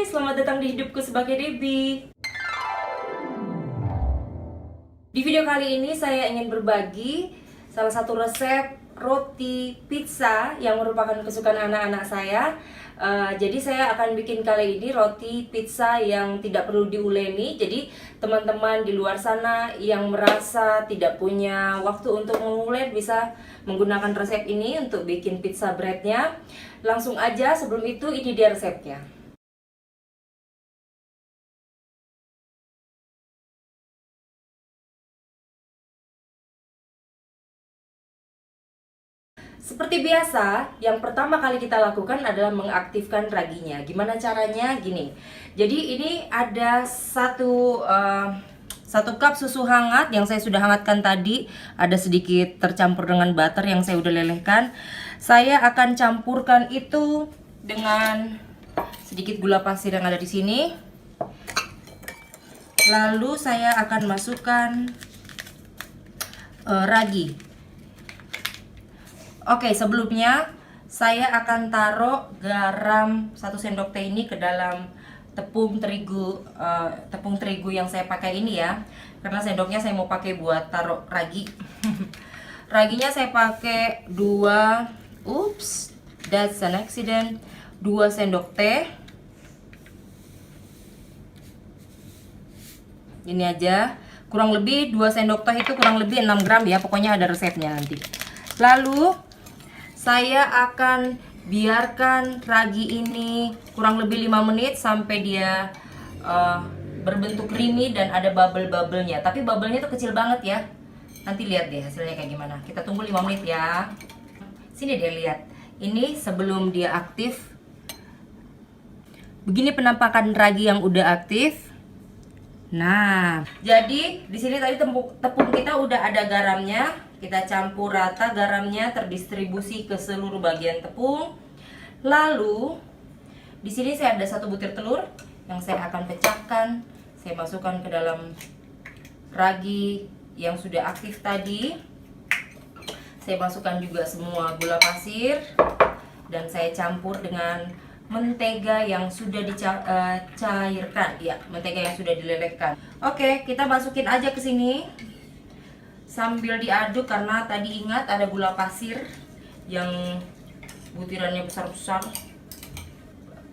selamat datang di hidupku sebagai Debbie. Di video kali ini saya ingin berbagi salah satu resep roti pizza yang merupakan kesukaan anak-anak saya. Jadi saya akan bikin kali ini roti pizza yang tidak perlu diuleni. Jadi teman-teman di luar sana yang merasa tidak punya waktu untuk mengulen bisa menggunakan resep ini untuk bikin pizza breadnya. Langsung aja, sebelum itu ini dia resepnya. Seperti biasa, yang pertama kali kita lakukan adalah mengaktifkan raginya. Gimana caranya? Gini. Jadi ini ada satu cup susu hangat yang saya sudah hangatkan tadi. Ada sedikit tercampur dengan butter yang saya udah lelehkan. Saya akan campurkan itu dengan sedikit gula pasir yang ada di sini. Lalu saya akan masukkan ragi. Oke, sebelumnya saya akan taruh garam 1 sendok teh ini ke dalam tepung terigu yang saya pakai ini ya. Karena sendoknya saya mau pakai buat taruh ragi. Raginya saya pakai 2 that's an accident. 2 sendok teh. Ini aja, kurang lebih 2 sendok teh itu kurang lebih 6 gram ya, pokoknya ada resepnya nanti. Lalu saya akan biarkan ragi ini kurang lebih 5 menit sampai dia berbentuk creamy dan ada bubble-bubblenya. Tapi bubblenya tuh kecil banget ya. Nanti lihat deh hasilnya kayak gimana. Kita tunggu 5 menit ya. Sini deh lihat. Ini sebelum dia aktif. Begini penampakan ragi yang udah aktif. Nah, jadi di sini tadi tepung kita udah ada garamnya. Kita campur rata garamnya, terdistribusi ke seluruh bagian tepung. Lalu di sini saya ada 1 butir telur yang saya akan pecahkan. Saya masukkan ke dalam ragi yang sudah aktif tadi. Saya masukkan juga semua gula pasir dan saya campur dengan mentega yang sudah dicairkan, ya, mentega yang sudah dilelehkan. Oke, kita masukin aja ke sini sambil diaduk karena tadi ingat ada gula pasir yang butirannya besar-besar.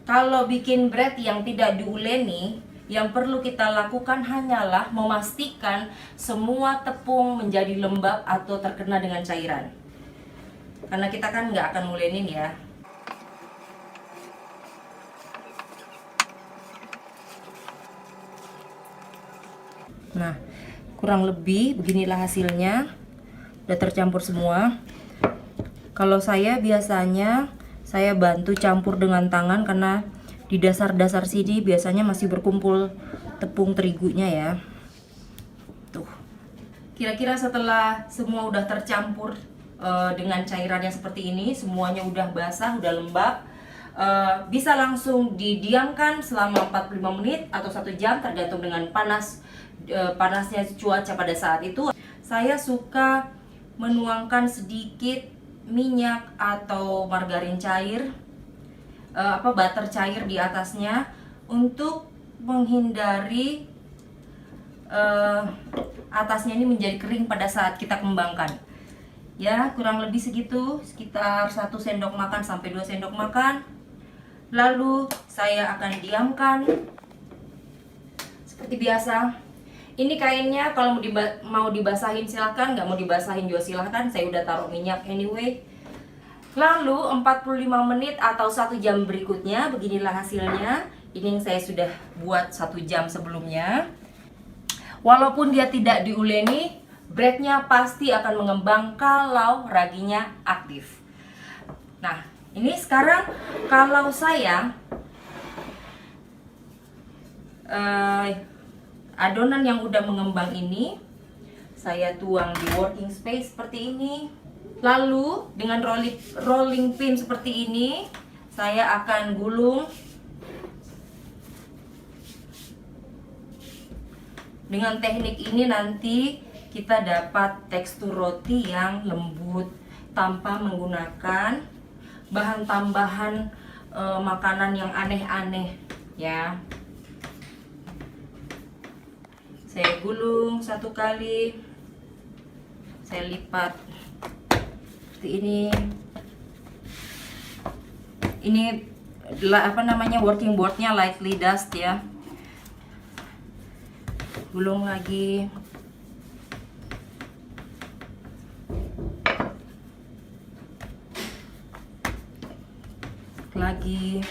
Kalau bikin bread yang tidak diuleni, yang perlu kita lakukan hanyalah memastikan semua tepung menjadi lembab atau terkena dengan cairan. Karena kita kan nggak akan ngulenin ya. Nah, kurang lebih beginilah hasilnya. Udah tercampur semua. Kalau saya biasanya saya bantu campur dengan tangan karena di dasar-dasar sini biasanya masih berkumpul tepung terigunya ya. Tuh. Kira-kira setelah semua udah tercampur dengan cairannya seperti ini, semuanya udah basah, udah lembab. Bisa langsung didiamkan selama 45 menit atau 1 jam tergantung dengan panasnya cuaca pada saat itu. Saya suka menuangkan sedikit minyak atau margarin cair, butter cair di atasnya untuk menghindari atasnya ini menjadi kering pada saat kita kembangkan. Ya, kurang lebih segitu, sekitar 1 sendok makan sampai 2 sendok makan. Lalu saya akan diamkan seperti biasa. Ini kainnya kalau mau dibasahin silahkan, nggak mau dibasahin juga silahkan. Saya udah taruh minyak anyway. Lalu 45 menit atau 1 jam berikutnya, beginilah hasilnya. Ini yang saya sudah buat 1 jam sebelumnya. Walaupun dia tidak diuleni, breadnya pasti akan mengembang kalau raginya aktif. Nah, ini sekarang kalau saya adonan yang udah mengembang ini saya tuang di working space seperti ini. Lalu dengan rolling pin seperti ini saya akan gulung. Dengan teknik ini nanti kita dapat tekstur roti yang lembut tanpa menggunakan bahan tambahan makanan yang aneh-aneh. ya. Saya gulung 1 kali, saya lipat seperti ini. Ini apa namanya, working boardnya lightly dust ya. Gulung lagi. Lagi.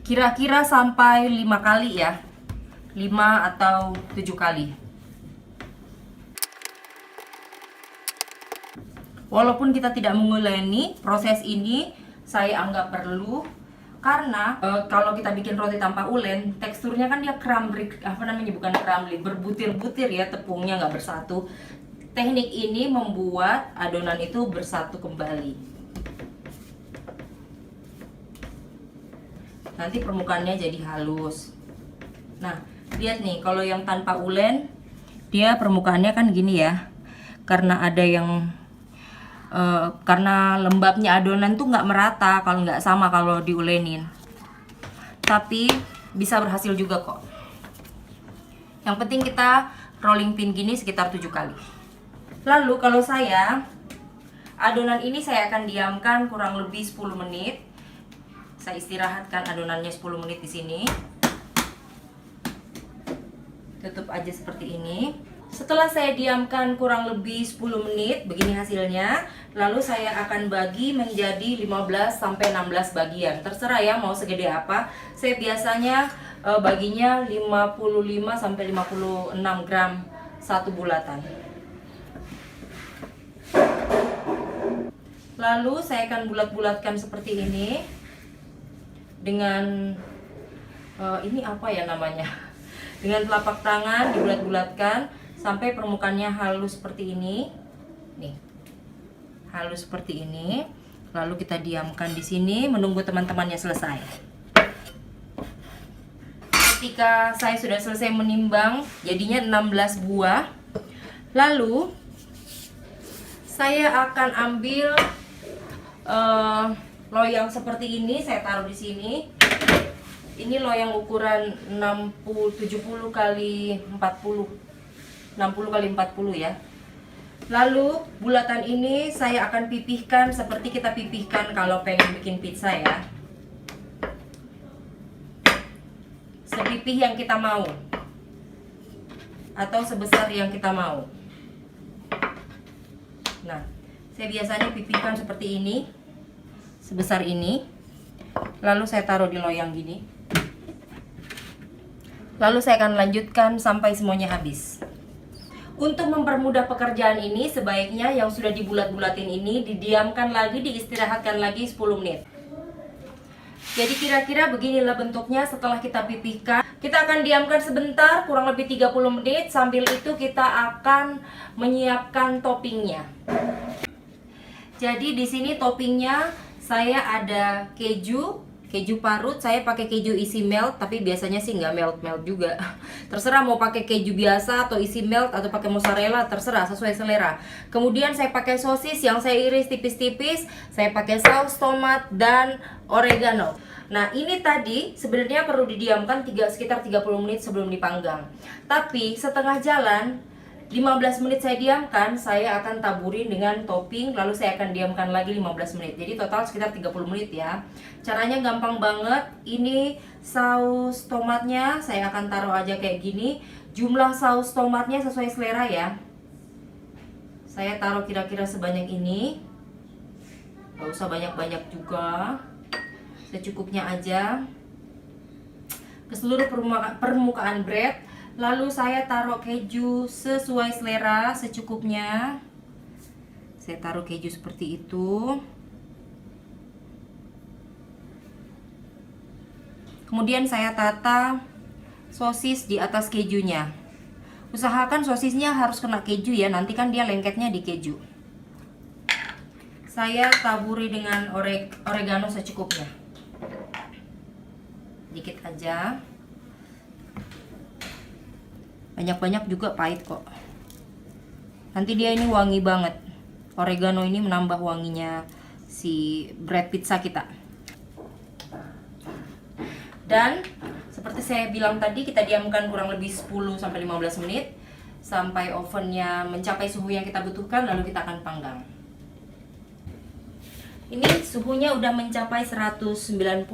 Kira-kira sampai 5 kali ya. 5 atau 7 kali. Walaupun kita tidak menguleni, proses ini saya anggap perlu karena kalau kita bikin roti tanpa ulen, teksturnya kan dia crumbly, apa namanya, bukan crumbly, berbutir-butir ya, tepungnya nggak bersatu. Teknik ini membuat adonan itu bersatu kembali. Nanti permukaannya jadi halus. Nah, lihat nih, kalau yang tanpa ulen, dia permukaannya kan gini ya. Karena ada yang karena lembabnya adonan tuh nggak merata kalau nggak sama kalau diulenin. Tapi bisa berhasil juga kok. Yang penting kita rolling pin gini sekitar 7 kali. Lalu kalau saya, adonan ini saya akan diamkan kurang lebih 10 menit. Saya istirahatkan adonannya 10 menit di sini. Tutup aja seperti ini. Setelah saya diamkan kurang lebih 10 menit, begini hasilnya. Lalu saya akan bagi menjadi 15 sampai 16 bagian. Terserah ya mau segede apa. Saya biasanya baginya 55 sampai 56 gram satu bulatan. Lalu saya akan bulat-bulatkan seperti ini. Dengan ini apa ya namanya? Dengan telapak tangan dibulat-bulatkan sampai permukaannya halus seperti ini. Nih. Halus seperti ini. Lalu kita diamkan di sini menunggu teman-temannya selesai. Ketika saya sudah selesai menimbang, jadinya 16 buah. Lalu saya akan ambil loyang seperti ini, saya taruh di sini. Ini loyang ukuran 70 kali 40. 60 kali 40 ya. Lalu bulatan ini saya akan pipihkan seperti kita pipihkan kalau pengen bikin pizza ya. Sepipih yang kita mau. Atau sebesar yang kita mau. Nah, saya biasanya pipihkan seperti ini. Sebesar ini. Lalu saya taruh di loyang gini. Lalu saya akan lanjutkan sampai semuanya habis. Untuk mempermudah pekerjaan ini, sebaiknya yang sudah dibulat-bulatin ini didiamkan lagi, diistirahatkan lagi 10 menit. Jadi kira-kira beginilah bentuknya setelah kita pipihkan. Kita akan diamkan sebentar, kurang lebih 30 menit. Sambil itu kita akan menyiapkan toppingnya. Jadi di sini toppingnya saya ada keju parut. Saya pakai keju isi melt, tapi biasanya sih nggak melt juga. Terserah mau pakai keju biasa atau isi melt atau pakai mozzarella, terserah sesuai selera. Kemudian saya pakai sosis yang saya iris tipis-tipis. Saya pakai saus tomat dan oregano. Nah, ini tadi sebenarnya perlu didiamkan sekitar 30 menit sebelum dipanggang. Tapi setengah jalan, 15 menit saya diamkan, saya akan taburin dengan topping, lalu saya akan diamkan lagi 15 menit. Jadi total sekitar 30 menit ya. Caranya gampang banget. Ini saus tomatnya saya akan taruh aja kayak gini. Jumlah saus tomatnya sesuai selera ya. Saya taruh kira-kira sebanyak ini. Gak usah banyak-banyak juga. Secukupnya aja. Ke seluruh permukaan bread. Lalu saya taruh keju sesuai selera, secukupnya. Saya taruh keju seperti itu. Kemudian saya tata sosis di atas kejunya. Usahakan sosisnya harus kena keju ya, nanti kan dia lengketnya di keju. Saya taburi dengan oregano secukupnya. Dikit aja. Banyak-banyak juga pahit kok. Nanti dia ini wangi banget. Oregano ini menambah wanginya si bread pizza kita. Dan Seperti saya bilang tadi, kita diamkan kurang lebih 10-15 menit sampai ovennya mencapai suhu yang kita butuhkan, lalu kita akan panggang. Ini suhunya udah mencapai 190,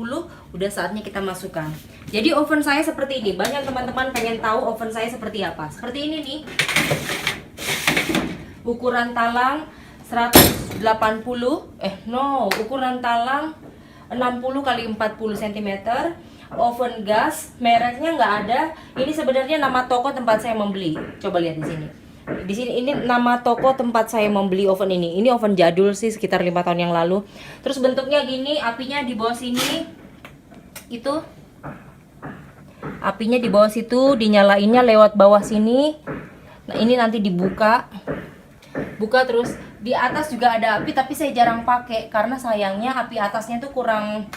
udah saatnya kita masukkan. Jadi oven saya seperti ini. Banyak teman-teman pengen tahu oven saya seperti apa. Seperti ini nih. Ukuran talang ukuran talang 60 kali 40 cm. Oven gas, mereknya nggak ada. Ini sebenarnya nama toko tempat saya membeli. Coba lihat di sini. Di sini ini nama toko tempat saya membeli oven ini. Ini oven jadul sih, sekitar 5 tahun yang lalu. Terus bentuknya gini, apinya di bawah sini. Itu apinya di bawah situ, dinyalainnya lewat bawah sini. Nah, ini nanti dibuka. Buka terus di atas juga ada api, tapi saya jarang pakai karena sayangnya api atasnya tuh kurang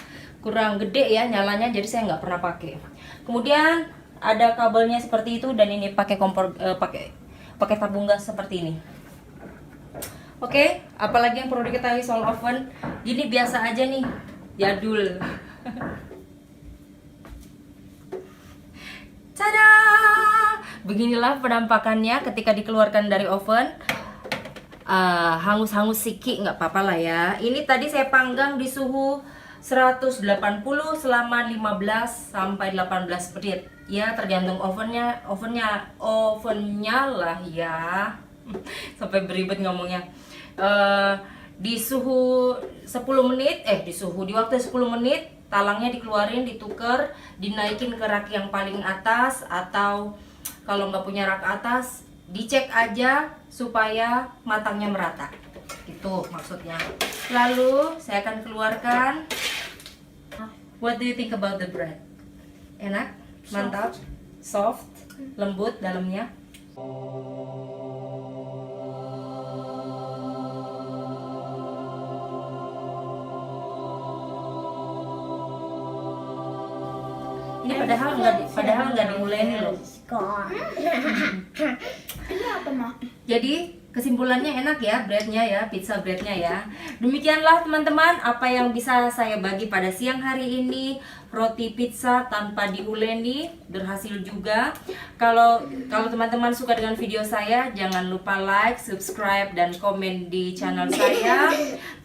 gede ya nyalanya, jadi saya nggak pernah pakai. Kemudian ada kabelnya seperti itu, dan ini pakai kompor pakai tabung gas seperti ini. Oke, apalagi yang perlu diketahui soal oven? Gini biasa aja nih, jadul. Tada! Beginilah penampakannya ketika dikeluarkan dari oven. Hangus-hangus sikit nggak apa-apa lah ya. Ini tadi saya panggang di suhu 180 selama 15 sampai 18 menit. Ya, tergantung ovennya lah ya. Sampai beribet ngomongnya. Di suhu 10 menit, di waktu 10 menit, talangnya dikeluarin, ditukar, dinaikin ke rak yang paling atas, atau kalau nggak punya rak atas, dicek aja supaya matangnya merata. Itu maksudnya. Lalu saya akan keluarkan. What do you think about the bread? Enak? Mantap? Soft? Lembut dalamnya? Ini padahal nggak diuleni loh. Ini apa, Mak? Jadi kesimpulannya enak ya breadnya ya, pizza breadnya ya. Demikianlah teman-teman apa yang bisa saya bagi pada siang hari ini. Roti pizza tanpa diuleni, berhasil juga. Kalau teman-teman suka dengan video saya, jangan lupa like, subscribe, dan komen di channel saya.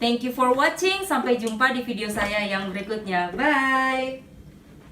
Thank you for watching. Sampai jumpa di video saya yang berikutnya. Bye.